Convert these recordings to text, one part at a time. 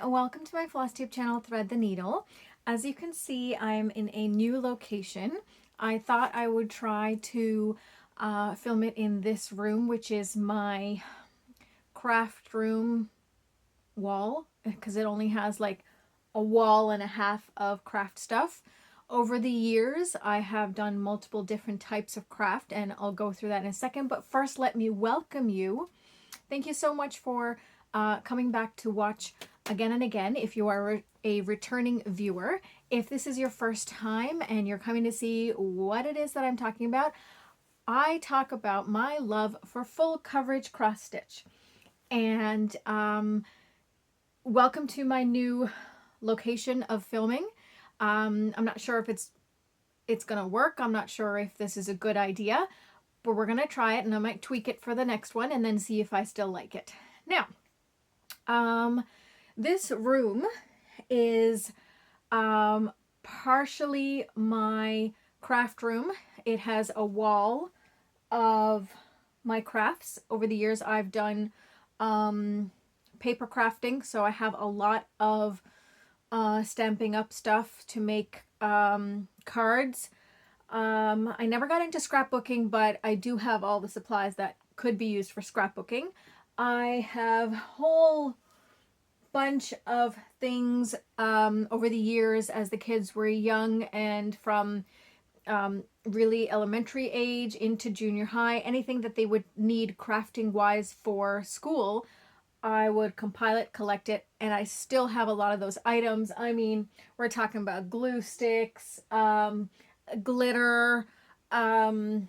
welcome to my Flosstube channel, Thread the Needle. As you can see, I'm in a new location. I thought I would try to film it in this room, which is my craft room wall, because it only has like a wall and a half of craft stuff. Over the years, I have done multiple different types of craft, and I'll go through that in a second. But first, let me welcome you. Thank you so much for coming back to watch again and again. If you are a returning viewer, if this is your first time and you're coming to see what it is that I'm talking about, I talk about my love for full coverage cross stitch. And welcome to my new location of filming. I'm not sure if it's gonna work. I'm not sure if this is a good idea, but we're gonna try it, and I might tweak it for the next one and then see if I still like it. Now, this room is partially my craft room. It has a wall of my crafts. Over the years, I've done paper crafting, so I have a lot of stamping up stuff to make cards. I never got into scrapbooking, but I do have all the supplies that could be used for scrapbooking. I have a whole bunch of things over the years as the kids were young, and from really elementary age into junior high, anything that they would need crafting wise for school, I would compile it, collect it, and I still have a lot of those items. I mean, we're talking about glue sticks, glitter, anything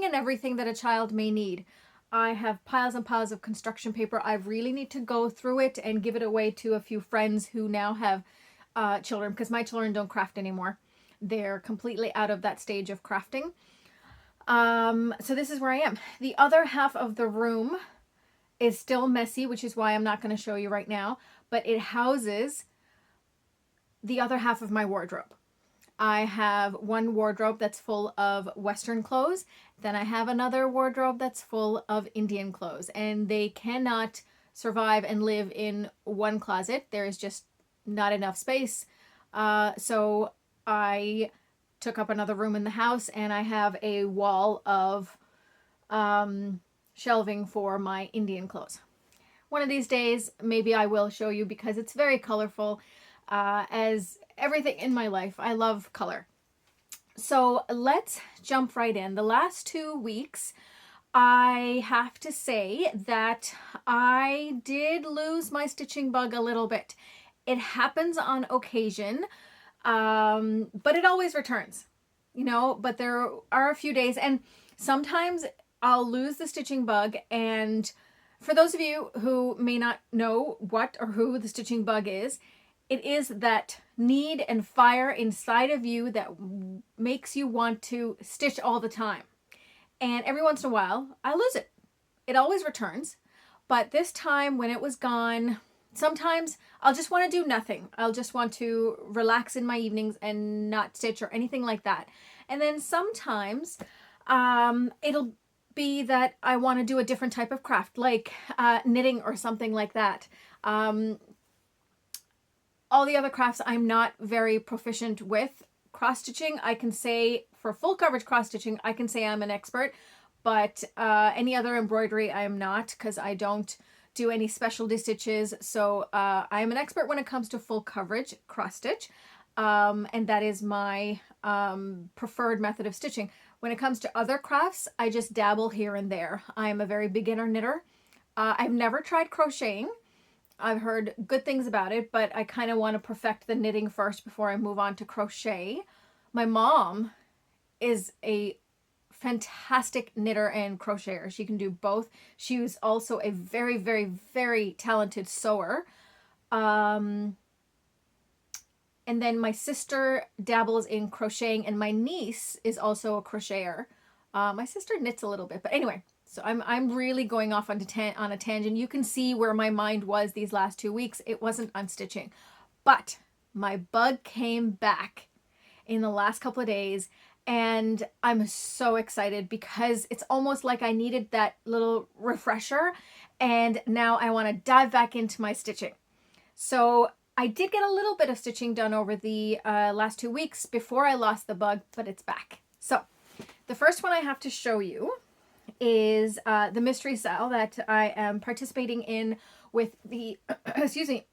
and everything that a child may need. I have piles and piles of construction paper. I really need to go through it and give it away to a few friends who now have children, because my children don't craft anymore. They're completely out of that stage of crafting. So this is where I am. The other half of the room is still messy, which is why I'm not going to show you right now, but it houses the other half of my wardrobe. I have one wardrobe that's full of Western clothes. Then I have another wardrobe that's full of Indian clothes, and they cannot survive and live in one closet. There is just not enough space. So I took up another room in the house, and I have a wall of shelving for my Indian clothes. One of these days, maybe I will show you, because it's very colorful. As everything in my life, I love color. So let's jump right in. The last 2 weeks, I have to say that I did lose my stitching bug a little bit. It happens on occasion, but it always returns, you know, but there are a few days, and sometimes I'll lose the stitching bug. And for those of you who may not know what or who the stitching bug is, it is that need and fire inside of you that makes you want to stitch all the time. And every once in a while, I lose it. It always returns. But this time when it was gone, sometimes I'll just want to do nothing. I'll just want to relax in my evenings and not stitch or anything like that. And then sometimes it'll be that I want to do a different type of craft, like knitting or something like that. All the other crafts I'm not very proficient with. Cross stitching, I can say, for full coverage cross stitching, I can say I'm an expert, but any other embroidery I am not, because I don't do any specialty stitches. So I am an expert when it comes to full coverage cross stitch, and that is my preferred method of stitching. When it comes to other crafts, I just dabble here and there. I'm a very beginner knitter. I've never tried crocheting. I've heard good things about it, but I kind of want to perfect the knitting first before I move on to crochet. My mom is a fantastic knitter and crocheter. She can do both. She was also a very, very, very talented sewer. And then my sister dabbles in crocheting, and my niece is also a crocheter. My sister knits a little bit, but anyway. So I'm really going off on a tangent. You can see where my mind was these last 2 weeks. It wasn't on stitching. But my bug came back in the last couple of days, and I'm so excited, because it's almost like I needed that little refresher, and now I want to dive back into my stitching. So I did get a little bit of stitching done over the last 2 weeks before I lost the bug, but it's back. So the first one I have to show you is the mystery cell that I am participating in with the, excuse me,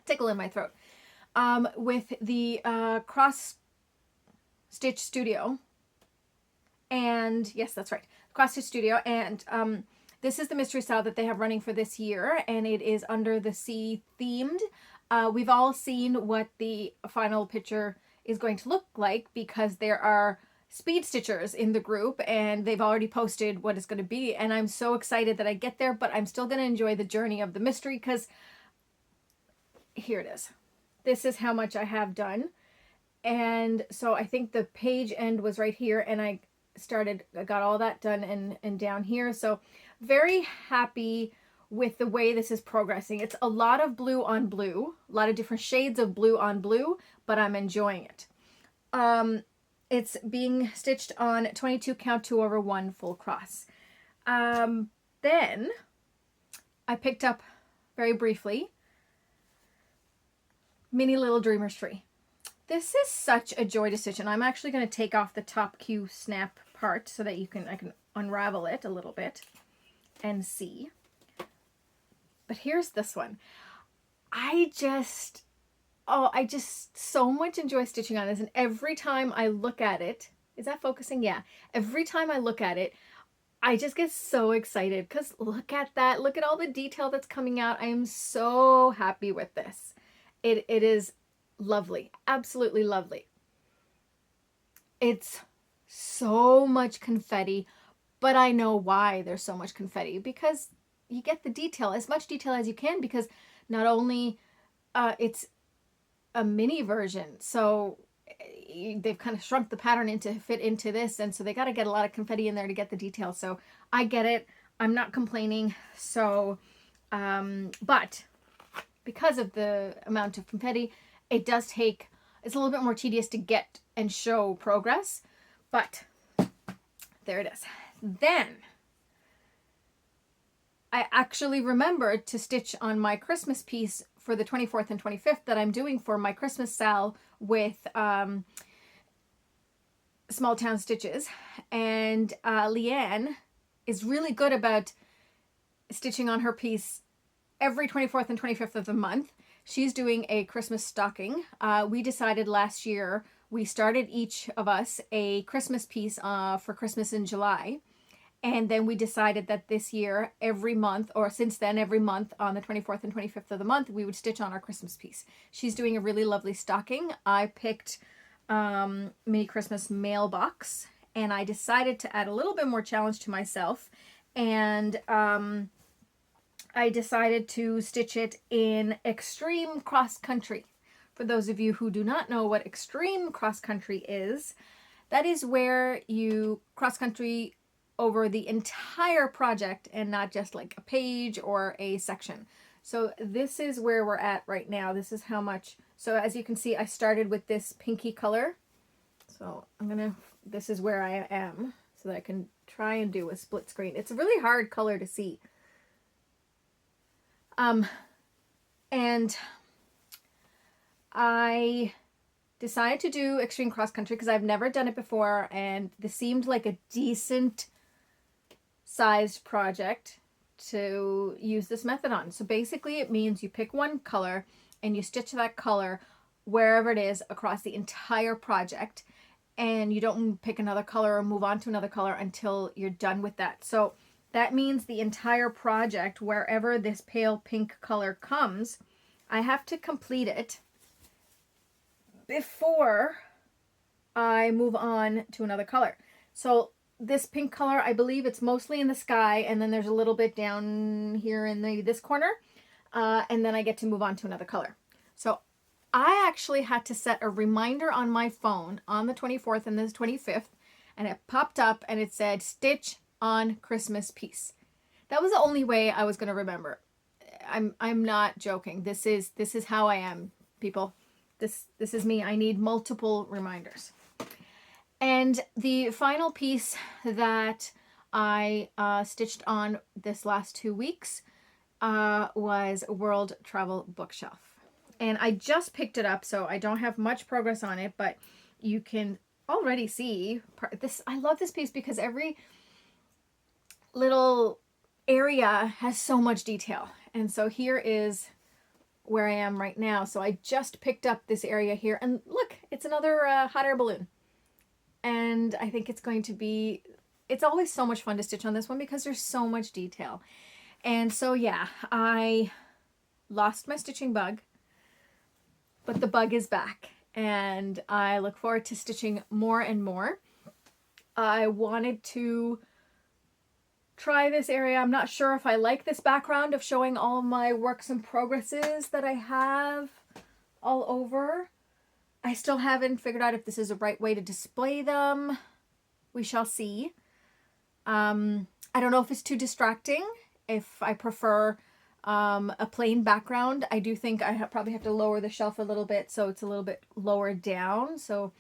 tickle in my throat, with the Cross Stitch Studio. And yes, that's right, Cross Stitch Studio. And this is the mystery cell that they have running for this year, and it is under the sea themed. We've all seen what the final picture is going to look like because there are speed stitchers in the group and they've already posted what it's going to be, and I'm so excited that I get there, but I'm still going to enjoy the journey of the mystery because here it is. This is how much I have done. And so I think the page end was right here, and I got all that done and down here. So very happy with the way this is progressing. It's a lot of blue on blue, a lot of different shades of blue on blue, but I'm enjoying it. It's being stitched on 22 count 2/1 full cross. Then I picked up very briefly Mini Little Dreamer's Tree. This is such a joy to stitch, and I'm actually going to take off the top Q snap part so that I can unravel it a little bit and see. But here's this one. I just so much enjoy stitching on this, and every time I look at it, is that focusing? Yeah. Every time I look at it, I just get so excited because look at that. Look at all the detail that's coming out. I am so happy with this. It is lovely. Absolutely lovely. It's so much confetti, but I know why there's so much confetti, because you get the detail, as much detail as you can, because not only it's a mini version, so they've kind of shrunk the pattern into fit into this, and so they got to get a lot of confetti in there to get the detail. So I get it. I'm not complaining. So, but because of the amount of confetti, it does take, it's a little bit more tedious to get and show progress, but there it is. Then I actually remembered to stitch on my Christmas piece for the 24th and 25th that I'm doing for my Christmas sal with Small Town Stitches. And Leanne is really good about stitching on her piece every 24th and 25th of the month. She's doing a Christmas stocking. We decided last year, we started each of us a Christmas piece for Christmas in July. And then we decided that this year, every month, or since then, every month on the 24th and 25th of the month, we would stitch on our Christmas piece. She's doing a really lovely stocking. I picked Mini Christmas Mailbox, and I decided to add a little bit more challenge to myself. And I decided to stitch it in Extreme Cross Country. For those of you who do not know what Extreme Cross Country is, that is where you cross country over the entire project and not just like a page or a section. So this is where we're at right now. This is how much. So as you can see, I started with this pinky color. So this is where I am so that I can try and do a split screen. It's a really hard color to see. And I decided to do Extreme Cross Country because I've never done it before, and this seemed like a decent sized project to use this method on. So basically it means you pick one color and you stitch that color wherever it is across the entire project, and you don't pick another color or move on to another color until you're done with that. So that means the entire project, wherever this pale pink color comes, I have to complete it before I move on to another color. So this pink color, I believe it's mostly in the sky, and then there's a little bit down here in this corner, and then I get to move on to another color. So I actually had to set a reminder on my phone on the 24th and the 25th, and it popped up and it said stitch on Christmas piece. That was the only way I was going to remember. I'm not joking. This is how I am, people. This is me. I need multiple reminders. And the final piece that I stitched on this last 2 weeks was World Travel Bookshelf. And I just picked it up, so I don't have much progress on it, but you can already see this. I love this piece because every little area has so much detail. And so here is where I am right now. So I just picked up this area here, and look, it's another hot air balloon. And I think it's going to be, it's always so much fun to stitch on this one because there's so much detail. And so yeah, I lost my stitching bug, but the bug is back, and I look forward to stitching more and more. I wanted to try this area. I'm not sure if I like this background of showing all my works and progresses that I have all over. I still haven't figured out if this is the right way to display them. We shall see. I don't know if it's too distracting, if I prefer a plain background. I do think I probably have to lower the shelf a little bit so it's a little bit lower down. So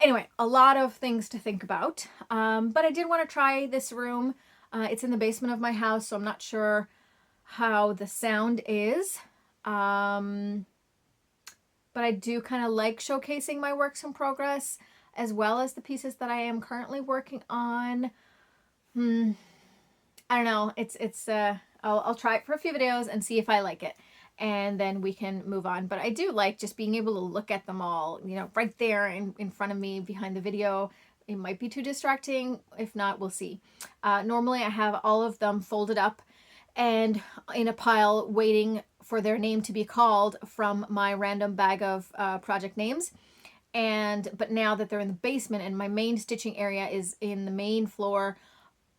anyway, a lot of things to think about. But I did want to try this room. It's in the basement of my house, so I'm not sure how the sound is. But I do kind of like showcasing my works in progress as well as the pieces that I am currently working on. I don't know. I'll try it for a few videos and see if I like it, and then we can move on. But I do like just being able to look at them all, you know, right there in front of me behind the video. It might be too distracting. If not, we'll see. Normally I have all of them folded up and in a pile waiting for their name to be called from my random bag of project names. But now that they're in the basement and my main stitching area is in the main floor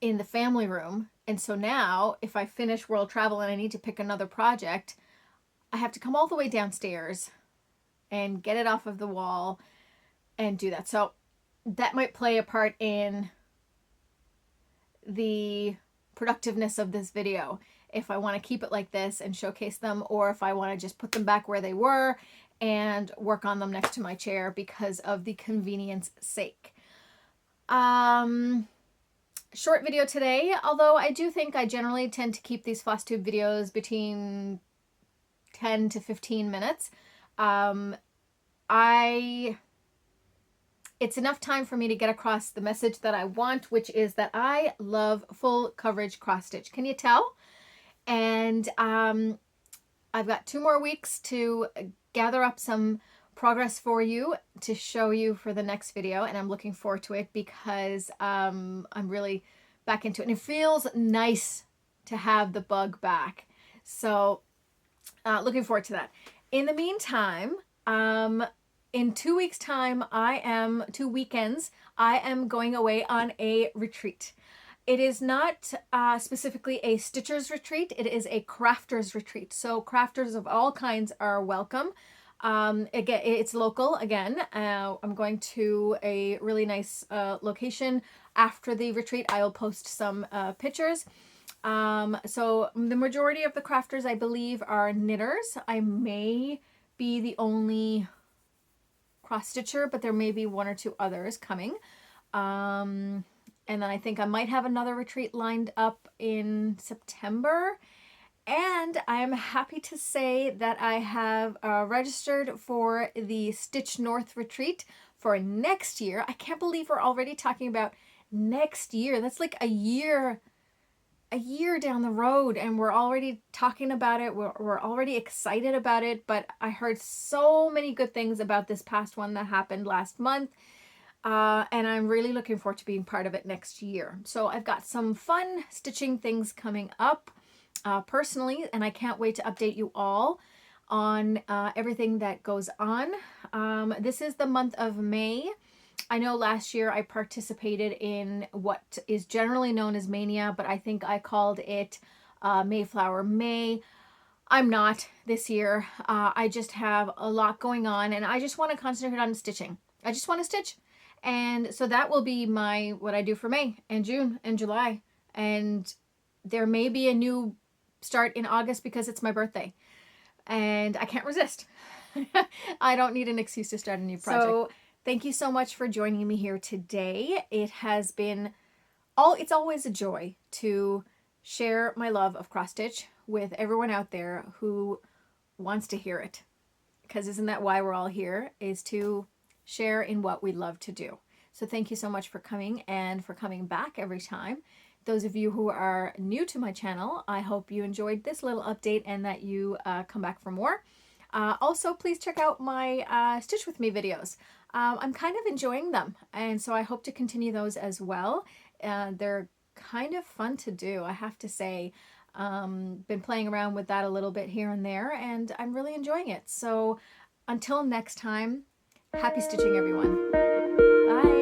in the family room, and so now if I finish World Travel and I need to pick another project, I have to come all the way downstairs and get it off of the wall and do that. So that might play a part in the productiveness of this video, if I want to keep it like this and showcase them, or if I want to just put them back where they were and work on them next to my chair because of the convenience sake. Short video today, although I do think I generally tend to keep these Flosstube videos between 10 to 15 minutes. It's enough time for me to get across the message that I want, which is that I love full coverage cross stitch. Can you tell? And I've got 2 more weeks to gather up some progress for you to show you for the next video, and I'm looking forward to it because I'm really back into it, and it feels nice to have the bug back. So looking forward to that. In the meantime, in 2 weeks' time, 2 weekends, I am going away on a retreat. It is not specifically a stitcher's retreat. It is a crafter's retreat. So crafters of all kinds are welcome. Again, it's local again. I'm going to a really nice location. After the retreat, I'll post some pictures. So the majority of the crafters, I believe, are knitters. I may be the only cross stitcher, but there may be 1 or 2 others coming. And then I think I might have another retreat lined up in September. And I'm happy to say that I have registered for the Stitch North retreat for next year. I can't believe we're already talking about next year. That's like a year down the road, and we're already talking about it. We're already excited about it, but I heard so many good things about this past one that happened last month. And I'm really looking forward to being part of it next year. So I've got some fun stitching things coming up personally, and I can't wait to update you all on everything that goes on. This is the month of May. I know last year I participated in what is generally known as Mania, but I think I called it Mayflower May. I'm not this year. I just have a lot going on, and I just want to concentrate on stitching. I just want to stitch. And so that will be what I do for May and June and July. And there may be a new start in August because it's my birthday. And I can't resist. I don't need an excuse to start a new project. So thank you so much for joining me here today. It has been it's always a joy to share my love of cross stitch with everyone out there who wants to hear it. Because isn't that why we're all here, is to share in what we love to do. So thank you so much for coming and for coming back every time. Those of you who are new to my channel, I hope you enjoyed this little update and that you come back for more. Also, please check out my Stitch With Me videos. I'm kind of enjoying them, and so I hope to continue those as well. They're kind of fun to do, I have to say. Been playing around with that a little bit here and there, and I'm really enjoying it. So until next time, happy stitching, everyone. Bye.